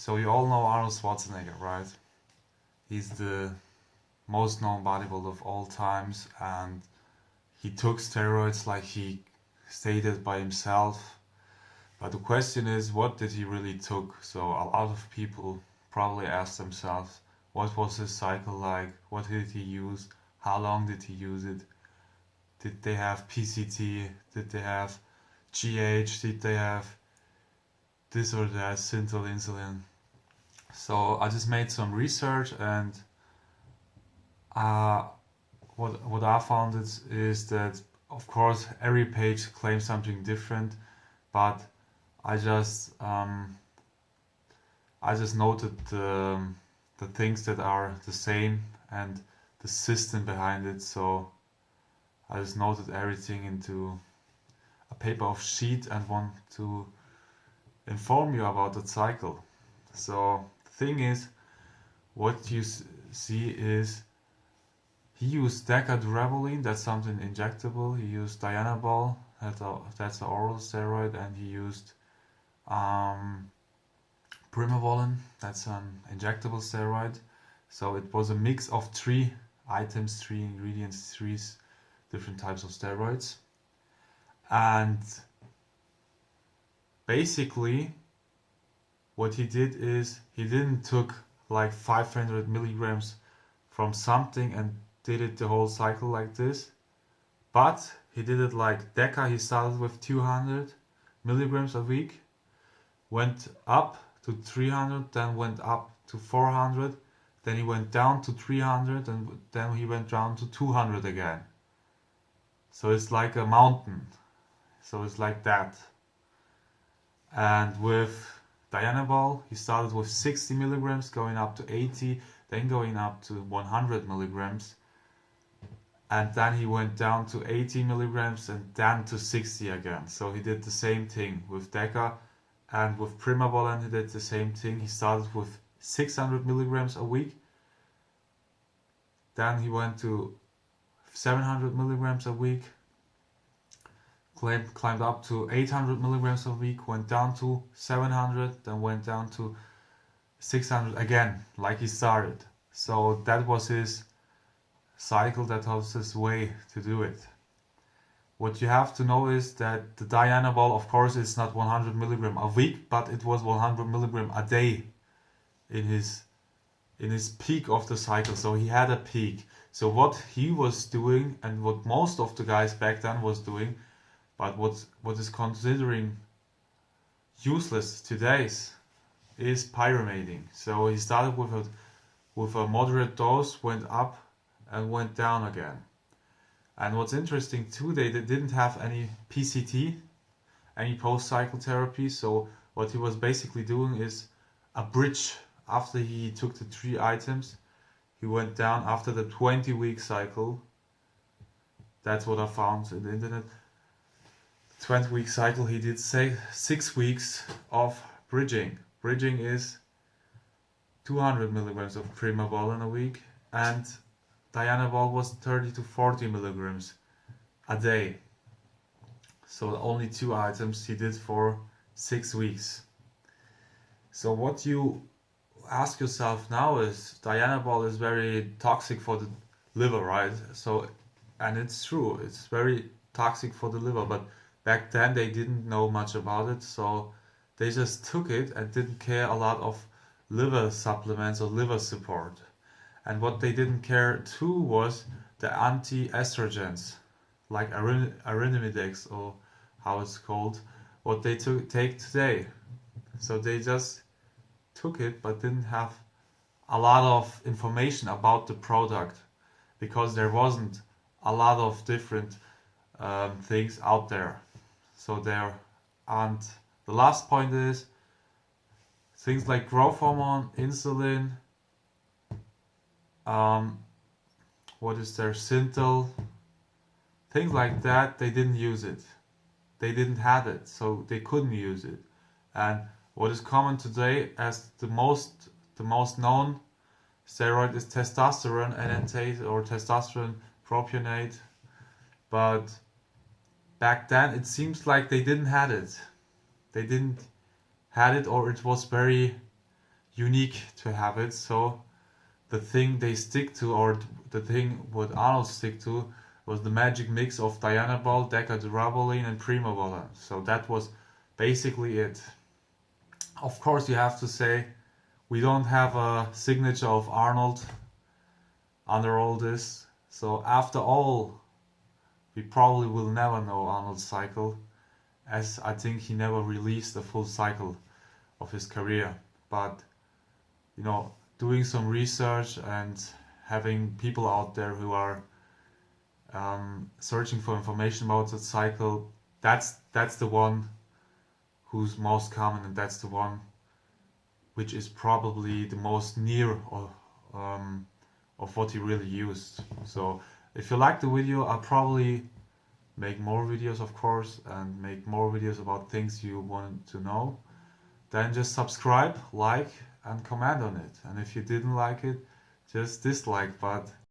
So you all know Arnold Schwarzenegger, right? He's the most known bodybuilder of all times, and he took steroids like he stated by himself. But the question is, what did he really took? So a lot of people probably ask themselves, what was his cycle like? What did he use? How long did he use it? Did they have PCT? Did they have GH? Did they have this or that, synthol insulin? So I just made some research, and uh, what I found is that of course every page claims something different, but I just um, I just noted the things that are the same and the system behind it. So I just noted everything into a paper of sheet and want to inform you about the cycle. So the thing is, what you see is he used decadurabolin, that's something injectable. He used dianabol, that's an oral steroid, and he used primobolan, that's an injectable steroid. So it was a mix of 3 items, 3 ingredients, 3 different types of steroids. And basically what he did is he didn't took like 500 milligrams from something and did it the whole cycle like this, but he did it like Deca. He started with 200 milligrams a week, went up to 300, then went up to 400, then he went down to 300, and then he went down to 200 again. So it's like a mountain. So it's like that. And with dianabol, he started with 60 milligrams, going up to 80, then going up to 100 milligrams. And then he went down to 80 milligrams and then to 60 again. So he did the same thing with Deca, and with primobolan he did the same thing. He started with 600 milligrams a week. Then he went to 700 milligrams a week, climbed up to 800 milligrams a week, went down to 700, then went down to 600 again, like he started. So that was his cycle, that was his way to do it. What you have to know is that the dianabol, of course, is not 100 milligram a week, but it was 100 milligram a day in his peak of the cycle. So he had a peak. So what he was doing, and what most of the guys back then was doing, but what is considering useless today is pyramiding. So he started with a moderate dose, went up and went down again. And what's interesting too, they didn't have any PCT, any post-cycle therapy. So what he was basically doing is a bridge. After he took the 3 items, he went down after the 20-week cycle. That's what I found in the internet. 20-week cycle, he did say 6 weeks of bridging. Bridging is 200 milligrams of primobolan a week, and dianabol was 30 to 40 milligrams a day. So only 2 items he did for 6 weeks. So what you ask yourself now is, dianabol is very toxic for the liver, right? So, and it's true, it's very toxic for the liver, but back then they didn't know much about it, so they just took it and didn't care a lot of liver supplements or liver support. And what they didn't care too was the anti-estrogens, like arimidex, or how it's called, what they take today. So they just took it, but didn't have a lot of information about the product, because there wasn't a lot of different things out there. So there, and the last point is things like growth hormone, insulin, what is there, synthol, things like that, they didn't use it. They didn't have it, so they couldn't use it. And what is common today as the most known steroid is testosterone enanthate or testosterone propionate. But back then it seems like they didn't have it. They didn't had it, or it was very unique to have it. So the thing they stick to, or the thing what Arnold stick to, was the magic mix of Dianabol, Decadurabolin, and Primobolan. So that was basically it. Of course, you have to say we don't have a signature of Arnold under all this. So after all, we probably will never know Arnold's cycle, as I think he never released the full cycle of his career. But you know, doing some research and having people out there who are searching for information about that cycle, that's the one who's most common, and that's the one which is probably the most near of what he really used. So if you like the video, I'll probably make more videos, of course, and make more videos about things you want to know. Then just subscribe, like, and comment on it. And if you didn't like it, just dislike. But